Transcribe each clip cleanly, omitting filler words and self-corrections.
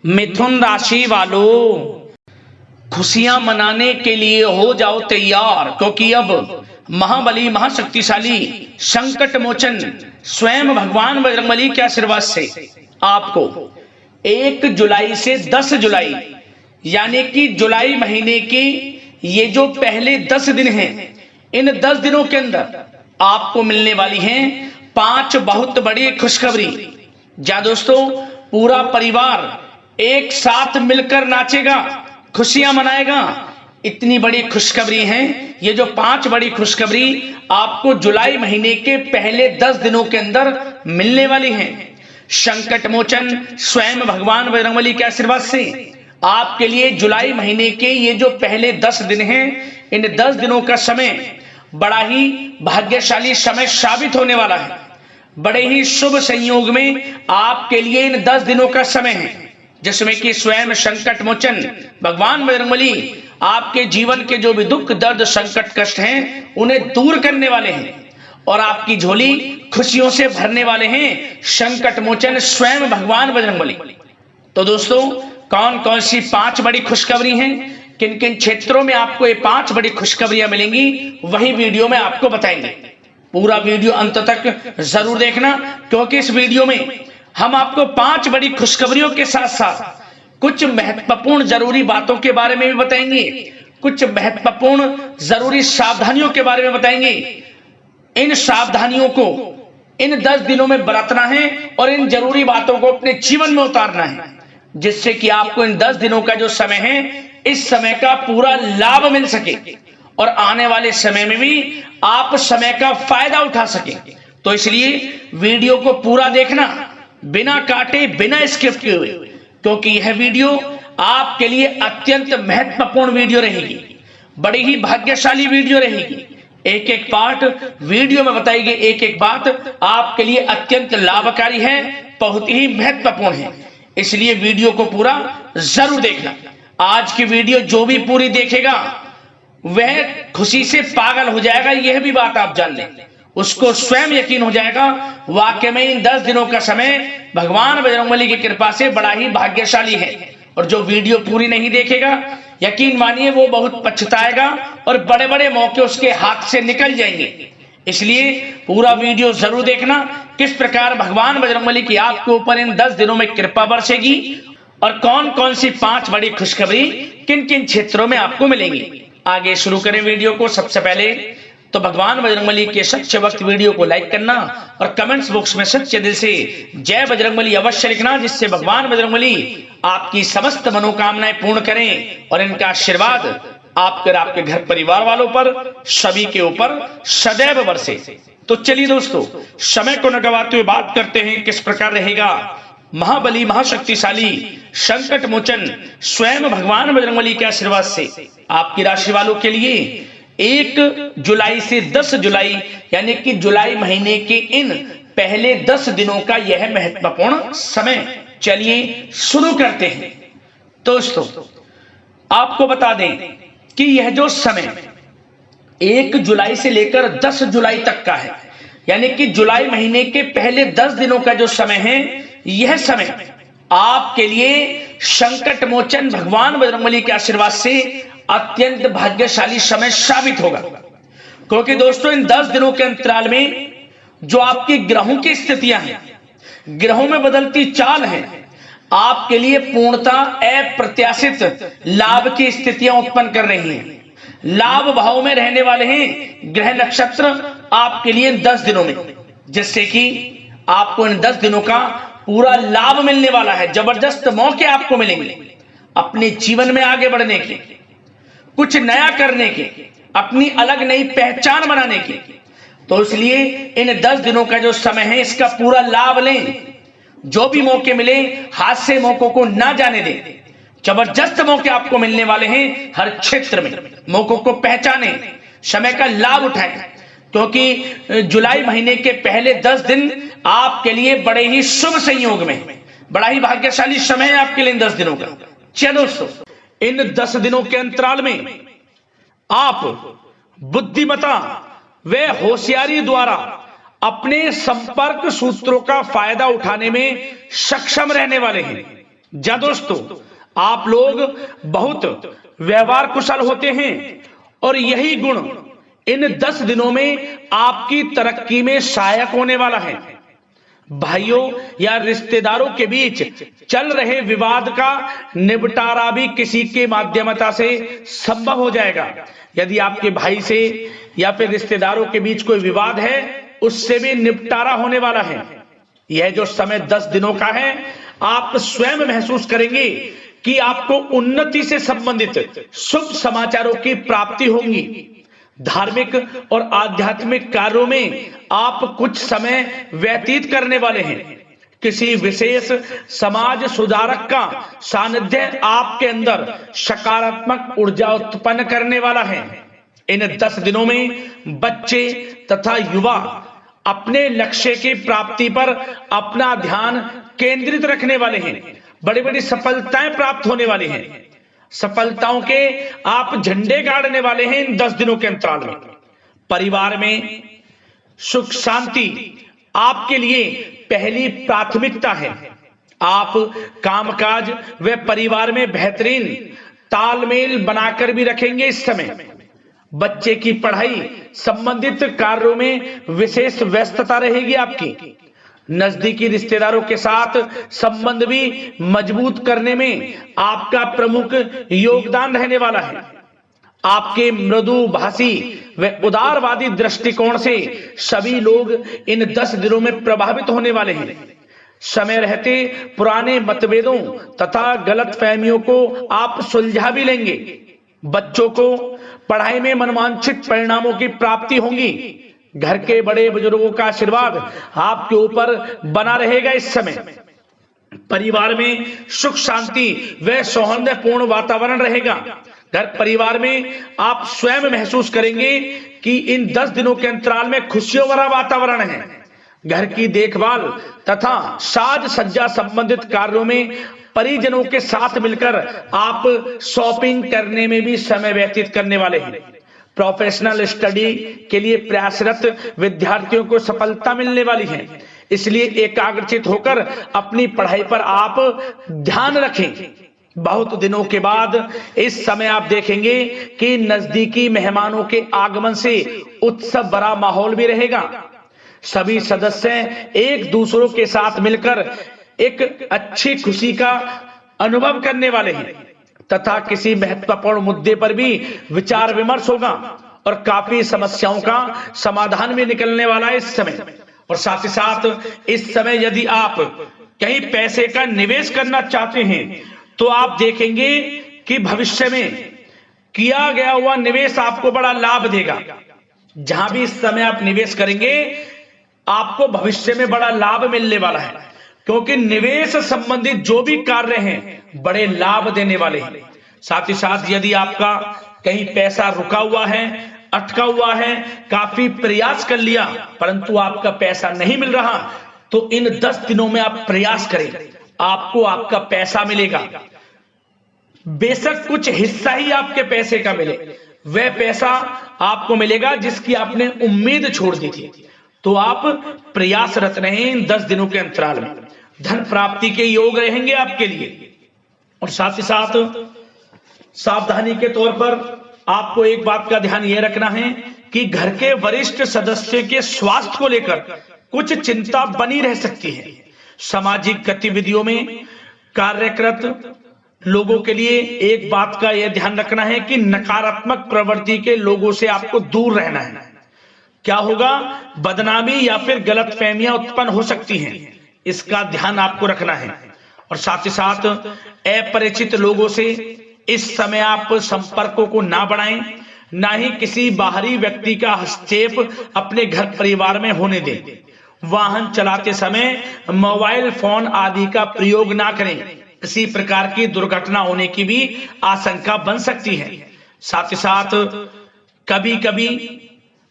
मिथुन राशि वालों, खुशियां मनाने के लिए हो जाओ तैयार, क्योंकि अब महाबली महाशक्तिशाली संकट मोचन स्वयं भगवान बजरंगबली के आशीर्वाद से आपको 1 जुलाई से 10 जुलाई यानी कि जुलाई महीने की ये जो पहले 10 दिन हैं, इन 10 दिनों के अंदर आपको मिलने वाली हैं 5 बहुत बड़ी खुशखबरी। जा दोस्तों, पूरा परिवार एक साथ मिलकर नाचेगा, खुशियां मनाएगा। इतनी बड़ी खुशखबरी है। ये जो 5 बड़ी खुशखबरी आपको जुलाई महीने के पहले 10 दिनों के अंदर मिलने वाली हैं। संकट मोचन स्वयं भगवान बजरंगबली के आशीर्वाद से आपके लिए जुलाई महीने के ये जो पहले 10 दिन हैं, इन 10 दिनों का समय बड़ा ही भाग्यशाली समय साबित होने वाला है। बड़े ही शुभ संयोग में आपके लिए इन 10 दिनों का समय है, जिसमें कि स्वयं संकट मोचन भगवान बजरंगबली आपके जीवन के जो भी दुख दर्द संकट कष्ट हैं उन्हें दूर करने वाले हैं और आपकी झोली खुशियों से भरने वाले हैं संकट मोचन स्वयं भगवान बजरंगबली। तो दोस्तों, कौन कौन सी 5 बड़ी खुशखबरी हैं, किन किन क्षेत्रों में आपको ये 5 बड़ी खुशखबरियां मिलेंगी, वही वीडियो में आपको बताएंगे। पूरा वीडियो अंत तक जरूर देखना, क्योंकि इस वीडियो में हम आपको 5 बड़ी खुशखबरियों के साथ साथ कुछ महत्वपूर्ण जरूरी बातों के बारे में भी बताएंगे, कुछ महत्वपूर्ण जरूरी सावधानियों के बारे में बताएंगे। इन सावधानियों को इन 10 दिनों में बरतना है और इन जरूरी बातों को अपने जीवन में उतारना है, जिससे कि आपको इन 10 दिनों का जो समय है, इस समय का पूरा लाभ मिल सके और आने वाले समय में भी आप समय का फायदा उठा सके। तो इसलिए वीडियो को पूरा देखना, बिना काटे बिना स्किप किए हुए, क्योंकि यह वीडियो आपके लिए अत्यंत महत्वपूर्ण वीडियो रहेगी, बड़ी ही भाग्यशाली वीडियो रहेगी। एक एक पार्ट वीडियो में बताई गई एक एक बात आपके लिए अत्यंत लाभकारी है, बहुत ही महत्वपूर्ण है। इसलिए वीडियो को पूरा जरूर देखना। आज की वीडियो जो भी पूरी देखेगा वह खुशी से पागल हो जाएगा, यह भी बात आप जान लें। उसको स्वयं यकीन हो जाएगा वाकई में इन 10 दिनों का समय भगवान बजरंगबली की कृपा से बड़ा ही भाग्यशाली है। और जो वीडियो पूरी नहीं देखेगा, यकीन मानिए वो बहुत पछताएगा और बड़े बड़े मौके उसके हाथ से निकल जाएंगे। इसलिए पूरा वीडियो जरूर देखना, किस प्रकार भगवान बजरंगबली की आपके ऊपर इन 10 दिनों में कृपा बरसेगी और कौन कौन सी 5 बड़ी खुशखबरी किन किन क्षेत्रों में आपको मिलेंगी। आगे शुरू करें वीडियो को। सबसे पहले तो भगवान बजरंगबली के सच्चे भक्त वीडियो को लाइक करना और कमेंट्स बॉक्स में सच्चे दिल से जय बजरंगबली अवश्य लिखना, जिससे भगवान बजरंगबली आपकी समस्त मनोकामनाएं पूर्ण करें और इनका आशीर्वाद आपके घर परिवार वालों पर सभी के ऊपर सदैव बरसे। तो चलिए दोस्तों, समय को न गवाते हुए बात करते हैं किस प्रकार रहेगा महाबली महाशक्तिशाली संकट मोचन स्वयं भगवान बजरंगबली के आशीर्वाद से आपकी राशि वालों के लिए 1 जुलाई से 10 जुलाई यानी कि जुलाई महीने के इन पहले 10 दिनों का यह महत्वपूर्ण समय। चलिए शुरू करते हैं। दोस्तों, आपको बता दें कि यह जो समय 1 जुलाई से लेकर 10 जुलाई तक का है, यानी कि जुलाई महीने के पहले 10 दिनों का जो समय है, यह समय आपके लिए संकट मोचन भगवान बजरंगबली के आशीर्वाद से अत्यंत भाग्यशाली समय साबित होगा। क्योंकि दोस्तों, इन 10 दिनों के अंतराल में जो आपकी ग्रहों की स्थितियां हैं, ग्रहों में बदलती चाल है, आपके लिए पूर्णतः अप्रत्याशित लाभ की स्थितियां उत्पन्न कर रही हैं। लाभ भाव में रहने वाले हैं ग्रह नक्षत्र आपके लिए इन 10 दिनों में, जिससे कि आपको इन 10 दिनों का पूरा लाभ मिलने वाला है। जबरदस्त मौके आपको मिलेंगे अपने जीवन में आगे बढ़ने के, कुछ नया करने के, अपनी अलग नई पहचान बनाने के। तो इसलिए इन 10 दिनों का जो समय है, इसका पूरा लाभ लें। जो भी मौके मिले हाथ से मौकों को ना जाने दें। जबरदस्त मौके आपको मिलने वाले हैं हर क्षेत्र में। मौकों को पहचानें, समय का लाभ उठाएं, क्योंकि जुलाई महीने के पहले 10 दिन आपके लिए बड़े ही शुभ संयोग में बड़ा ही भाग्यशाली समय है आपके लिए इन 10 दिनों का। चलो दोस्तों, इन 10 दिनों के अंतराल में आप बुद्धिमता व होशियारी द्वारा अपने संपर्क सूत्रों का फायदा उठाने में सक्षम रहने वाले हैं। जा दोस्तों, आप लोग बहुत व्यवहार कुशल होते हैं और यही गुण इन 10 दिनों में आपकी तरक्की में सहायक होने वाला है। भाइयों या रिश्तेदारों के बीच चल रहे विवाद का निपटारा भी किसी के माध्यमता से संभव हो जाएगा। यदि आपके भाई से या फिर रिश्तेदारों के बीच कोई विवाद है, उससे भी निपटारा होने वाला है। यह जो समय 10 दिनों का है, आप स्वयं महसूस करेंगे कि आपको उन्नति से संबंधित शुभ समाचारों की प्राप्ति होगी। धार्मिक और आध्यात्मिक कार्यों में आप कुछ समय व्यतीत करने वाले हैं। किसी विशेष समाज सुधारक का सानिध्य आपके अंदर सकारात्मक ऊर्जा उत्पन्न करने वाला है। इन 10 दिनों में बच्चे तथा युवा अपने लक्ष्य की प्राप्ति पर अपना ध्यान केंद्रित रखने वाले हैं। बड़ी बड़ी सफलताएं प्राप्त होने वाली हैं। सफलताओं के आप झंडे गाड़ने वाले हैं इन 10 दिनों के अंतराल में। परिवार में सुख शांति आपके लिए पहली प्राथमिकता है। आप कामकाज व परिवार में बेहतरीन तालमेल बनाकर भी रखेंगे। इस समय बच्चे की पढ़ाई संबंधित कार्यों में विशेष व्यस्तता रहेगी आपकी। नजदीकी रिश्तेदारों के साथ संबंध भी मजबूत करने में आपका प्रमुख योगदान रहने वाला है। आपके मृदु भाषी व उदारवादी दृष्टिकोण से सभी लोग इन 10 दिनों में प्रभावित होने वाले हैं। समय रहते पुराने मतभेदों तथा गलतफहमियों को आप सुलझा भी लेंगे। बच्चों को पढ़ाई में मनवांछित परिणामों की प्राप्ति होगी। घर के बड़े बुजुर्गों का आशीर्वाद आपके ऊपर बना रहेगा। इस समय परिवार में सुख शांति व सौहार्दपूर्ण वातावरण रहेगा। घर परिवार में आप स्वयं महसूस करेंगे कि इन 10 दिनों के अंतराल में खुशियों भरा वातावरण है। घर की देखभाल तथा साज सज्जा संबंधित कार्यों में परिजनों के साथ मिलकर आप शॉपिंग करने में भी समय व्यतीत करने वाले हैं। प्रोफेशनल स्टडी के लिए प्रयासरत विद्यार्थियों को सफलता मिलने वाली है। इसलिए एकाग्रचित होकर अपनी पढ़ाई पर आप ध्यान रखें। बहुत दिनों के बाद इस समय आप देखेंगे कि नजदीकी मेहमानों के आगमन से उत्सव भरा माहौल भी रहेगा। सभी सदस्य एक दूसरों के साथ मिलकर एक अच्छी खुशी का अनुभव करने वाले हैं तथा किसी महत्वपूर्ण मुद्दे पर भी विचार विमर्श होगा और काफी समस्याओं का समाधान भी निकलने वाला है इस समय। और साथ ही साथ इस समय यदि आप कहीं पैसे का निवेश करना चाहते हैं तो आप देखेंगे कि भविष्य में किया गया हुआ निवेश आपको बड़ा लाभ देगा। जहां भी इस समय आप निवेश करेंगे आपको भविष्य में बड़ा लाभ मिलने वाला है, क्योंकि निवेश संबंधित जो भी कार्य हैं बड़े लाभ देने वाले हैं। साथ ही साथ यदि आपका कहीं पैसा रुका हुआ है, अटका हुआ है, काफी प्रयास कर लिया परंतु आपका पैसा नहीं मिल रहा, तो इन 10 दिनों में आप प्रयास करें, आपको आपका पैसा मिलेगा। बेशक कुछ हिस्सा ही आपके पैसे का मिले, वह पैसा आपको मिलेगा जिसकी आपने उम्मीद छोड़ दी थी। तो आप प्रयासरत रहें इन 10 दिनों के अंतराल में। धन प्राप्ति के योग रहेंगे आपके लिए। और साथ ही साथ सावधानी के तौर पर आपको एक बात का ध्यान यह रखना है कि घर के वरिष्ठ सदस्य के स्वास्थ्य को लेकर कुछ चिंता बनी रह सकती है। सामाजिक गतिविधियों में कार्यरत लोगों के लिए एक बात का यह ध्यान रखना है कि नकारात्मक प्रवृत्ति के लोगों से आपको दूर रहना है। क्या होगा, बदनामी या फिर गलतफहमियां उत्पन्न हो सकती हैं, इसका ध्यान आपको रखना है। और साथ ही साथ अपरिचित लोगों से इस समय आप संपर्कों को ना बढ़ाएं, ना ही किसी बाहरी व्यक्ति का हस्तक्षेप अपने घर परिवार में होने दें। वाहन चलाते समय मोबाइल फोन आदि का प्रयोग ना करें, किसी प्रकार की दुर्घटना होने की भी आशंका बन सकती है। साथ ही साथ कभी कभी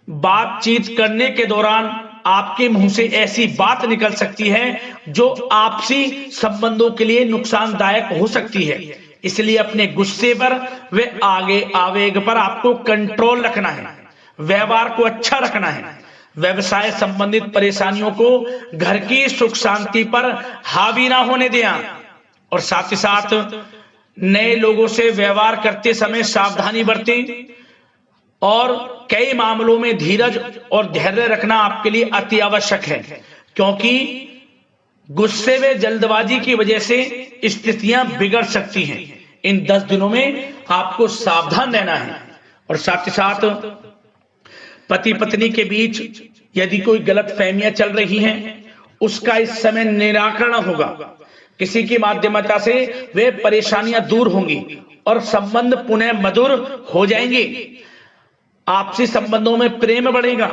बातचीत करने के दौरान आपके मुंह से ऐसी बात निकल सकती है जो आपसी संबंधों के लिए नुकसानदायक हो सकती है। इसलिए अपने गुस्से पर व आगे आवेग पर आपको कंट्रोल रखना है, व्यवहार को अच्छा रखना है। व्यवसाय संबंधित परेशानियों को घर की सुख शांति पर हावी ना होने दें। और साथ ही साथ नए लोगों से व्यवहार करते समय सावधानी बरतें और कई मामलों में धीरज और धैर्य रखना आपके लिए अति आवश्यक है, क्योंकि गुस्से में जल्दबाजी की वजह से स्थितियां बिगड़ सकती हैं। इन 10 दिनों में आपको सावधान रहना है। और साथ ही साथ पति पत्नी के बीच यदि कोई गलत फहमियां चल रही हैं, उसका इस समय निराकरण होगा। किसी की माध्यमता से वे परेशानियां दूर होंगी और संबंध पुनः मधुर हो जाएंगे। आपसी संबंधों में प्रेम बढ़ेगा।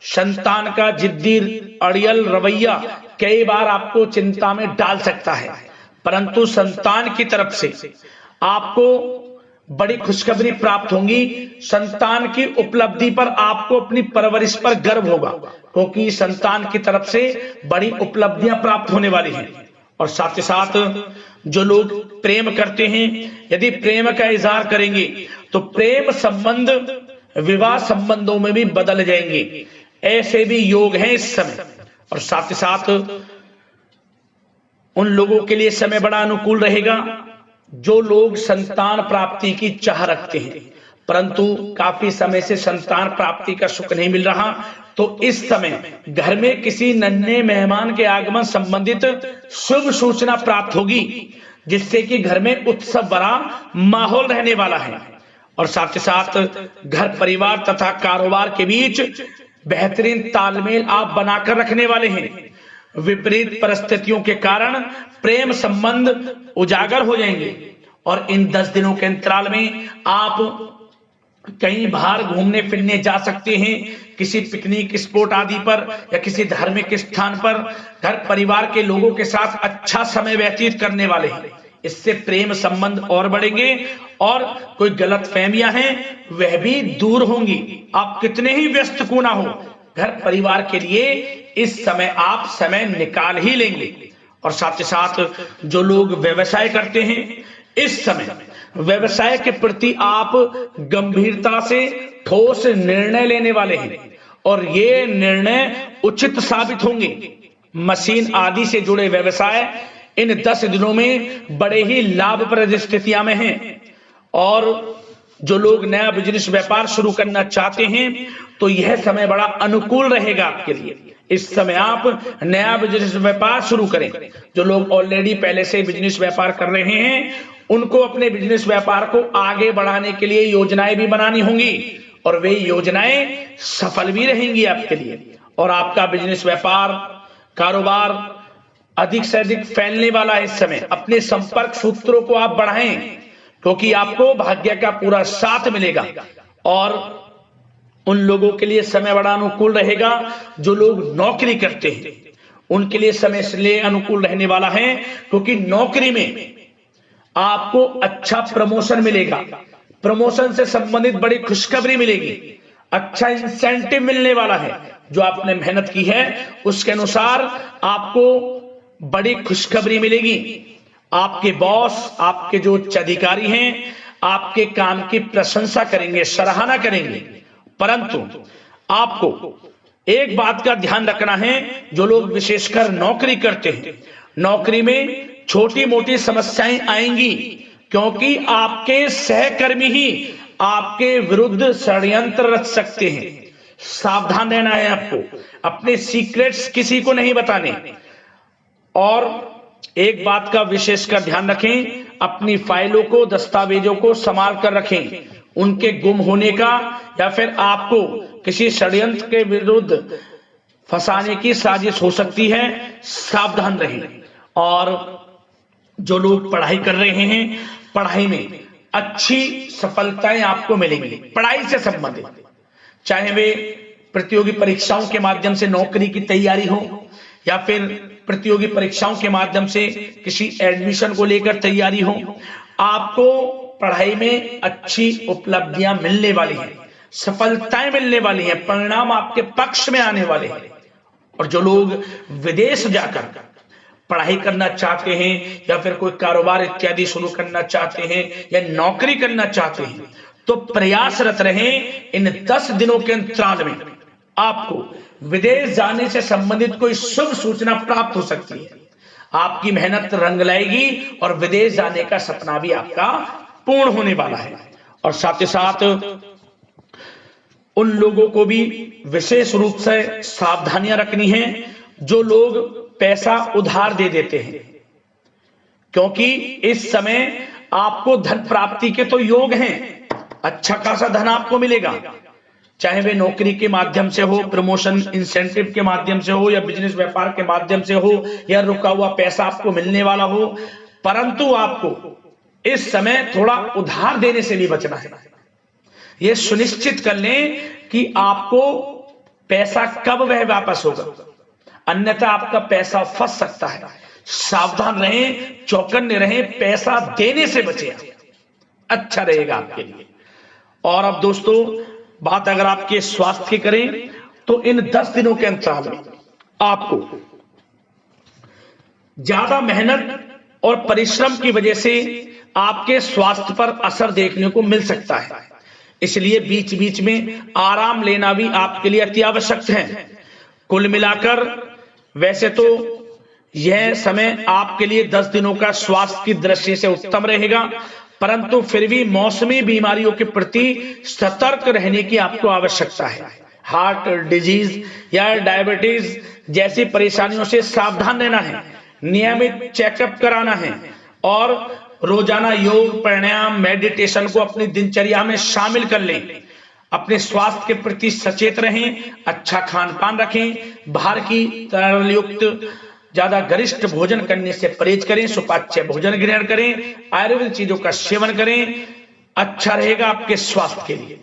संतान का जिद्दी अड़ियल रवैया कई बार आपको चिंता में डाल सकता है, परंतु संतान की तरफ से आपको बड़ी खुशखबरी प्राप्त होगी। संतान की उपलब्धि पर आपको अपनी परवरिश पर गर्व होगा, क्योंकि संतान की तरफ से बड़ी उपलब्धियां प्राप्त होने वाली हैं। और साथ ही साथ जो लोग प्रेम करते हैं, यदि प्रेम का इजहार करेंगे तो प्रेम संबंध विवाह संबंधों में भी बदल जाएंगे। ऐसे भी योग हैं इस समय। और साथ ही साथ उन लोगों के लिए समय बड़ा अनुकूल रहेगा जो लोग संतान प्राप्ति की चाह रखते हैं, परंतु काफी समय से संतान प्राप्ति का सुख नहीं मिल रहा, तो इस समय घर में किसी नन्हे मेहमान के आगमन संबंधित शुभ सूचना प्राप्त होगी, जिससे कि घर में उत्सव भरा माहौल रहने वाला है। और साथ ही साथ घर परिवार तथा कारोबार के बीच बेहतरीन तालमेल आप बनाकर रखने वाले हैं। विपरीत परिस्थितियों के कारण प्रेम संबंध उजागर हो जाएंगे और इन 10 दिनों के अंतराल में आप कहीं बाहर घूमने फिरने जा सकते हैं, किसी पिकनिक स्पॉट आदि पर या किसी धार्मिक स्थान पर घर परिवार के लोगों के साथ अच्छा समय व्यतीत करने वाले हैं। इससे प्रेम संबंध और बढ़ेंगे और कोई गलत फहमियां हैं वह भी दूर होंगी। आप कितने ही व्यस्त क्यों ना हो, घर परिवार के लिए इस समय आप समय निकाल ही लेंगे। और साथ ही साथ जो लोग व्यवसाय करते हैं, इस समय व्यवसाय के प्रति आप गंभीरता से ठोस निर्णय लेने वाले हैं और ये निर्णय उचित साबित होंगे। मशीन आदि से जुड़े व्यवसाय इन 10 दिनों में बड़े ही लाभप्रद स्थितियां में हैं। और जो लोग नया बिजनेस व्यापार शुरू करना चाहते हैं तो यह समय बड़ा अनुकूल रहेगा आपके लिए। इस समय आप नया बिजनेस व्यापार शुरू करें। जो लोग ऑलरेडी पहले से बिजनेस व्यापार कर रहे हैं उनको अपने बिजनेस व्यापार को आगे बढ़ाने के लिए योजनाएं भी बनानी होंगी और वे योजनाएं सफल भी रहेंगी आपके लिए। और आपका बिजनेस व्यापार कारोबार अधिक से अधिक फैलने वाला है। इस समय अपने संपर्क सूत्रों को आप बढ़ाएं, क्योंकि आपको भाग्य का पूरा साथ मिलेगा। और उन लोगों के लिए समय बड़ा अनुकूल रहेगा जो लोग नौकरी करते हैं, उनके लिए समय इसलिए अनुकूल रहने वाला है क्योंकि नौकरी में आपको अच्छा प्रमोशन मिलेगा। प्रमोशन से संबंधित बड़ी खुशखबरी मिलेगी, अच्छा इंसेंटिव मिलने वाला है। जो आपने मेहनत की है उसके अनुसार आपको बड़ी खुशखबरी मिलेगी। आपके बॉस, आपके जो उच्च अधिकारी हैं, आपके काम की प्रशंसा करेंगे, सराहना करेंगे। परंतु आपको एक बात का ध्यान रखना है, जो लोग विशेषकर नौकरी करते हैं, नौकरी में छोटी मोटी समस्याएं आएंगी, क्योंकि आपके सहकर्मी ही आपके विरुद्ध षड्यंत्र रच सकते हैं। सावधान रहना है आपको, अपने सीक्रेट्स किसी को नहीं बताने। और एक बात का विशेषकर ध्यान रखें, अपनी फाइलों को, दस्तावेजों को संभाल कर रखें। उनके गुम होने का या फिर आपको किसी षड्यंत्र के विरुद्ध फंसाने की साजिश हो सकती है, सावधान रहें। और जो लोग पढ़ाई कर रहे हैं, पढ़ाई में अच्छी सफलताएं आपको मिलेंगी। पढ़ाई से संबंधित, चाहे वे प्रतियोगी परीक्षाओं के माध्यम से नौकरी की तैयारी हो या फिर प्रतियोगी परीक्षाओं के माध्यम से किसी एडमिशन को लेकर तैयारी हो, आपको पढ़ाई में अच्छी उपलब्धियां मिलने वाली हैं, सफलताएं मिलने वाली हैं, परिणाम आपके पक्ष में आने वाले हैं। और जो लोग विदेश जाकर पढ़ाई करना चाहते हैं या फिर कोई कारोबार इत्यादि शुरू करना चाहते हैं या नौकरी करना चाहते हैं, तो प्रयासरत रहें। इन 10 दिनों के अंतराल में आपको विदेश जाने से संबंधित कोई शुभ सूचना प्राप्त हो सकती है। आपकी मेहनत रंग लाएगी और विदेश जाने का सपना भी आपका पूर्ण होने वाला है। और साथ ही साथ उन लोगों को भी विशेष रूप से सावधानियां रखनी है जो लोग पैसा उधार दे देते हैं, क्योंकि इस समय आपको धन प्राप्ति के तो योग हैं, अच्छा खासा धन आपको मिलेगा, चाहे वे नौकरी के माध्यम से हो, प्रमोशन इंसेंटिव के माध्यम से हो, या बिजनेस व्यापार के माध्यम से हो, या रुका हुआ पैसा आपको मिलने वाला हो। परंतु आपको इस समय थोड़ा उधार देने से भी बचना है। यह सुनिश्चित कर लें कि आपको पैसा कब वह वापस होगा, अन्यथा आपका पैसा फंस सकता है। सावधान रहें, चौकन्ने रहें, पैसा देने से बचें, अच्छा रहेगा आपके लिए। और अब दोस्तों बात अगर आपके स्वास्थ्य की करें तो इन 10 दिनों के अंतराल में आपको ज्यादा मेहनत और परिश्रम की वजह से आपके स्वास्थ्य पर असर देखने को मिल सकता है, इसलिए बीच बीच में आराम लेना भी आपके लिए अति आवश्यक है। कुल मिलाकर वैसे तो यह समय आपके लिए 10 दिनों का स्वास्थ्य की दृष्टि से उत्तम रहेगा, परंतु फिर भी मौसमी बीमारियों के प्रति सतर्क रहने की आपको आवश्यकता है। हार्ट डिजीज या डायबिटीज जैसी परेशानियों से सावधान रहना है, नियमित चेकअप कराना है और रोजाना योग, प्राणायाम, मेडिटेशन को अपनी दिनचर्या में शामिल कर लें। अपने स्वास्थ्य के प्रति सचेत रहें, अच्छा खान पान रखें, बाहर की तरल युक्त ज्यादा गरिष्ठ भोजन करने से परहेज करें, सुपाच्य भोजन ग्रहण करें, आयुर्वेदिक चीजों का सेवन करें, अच्छा रहेगा आपके स्वास्थ्य के लिए।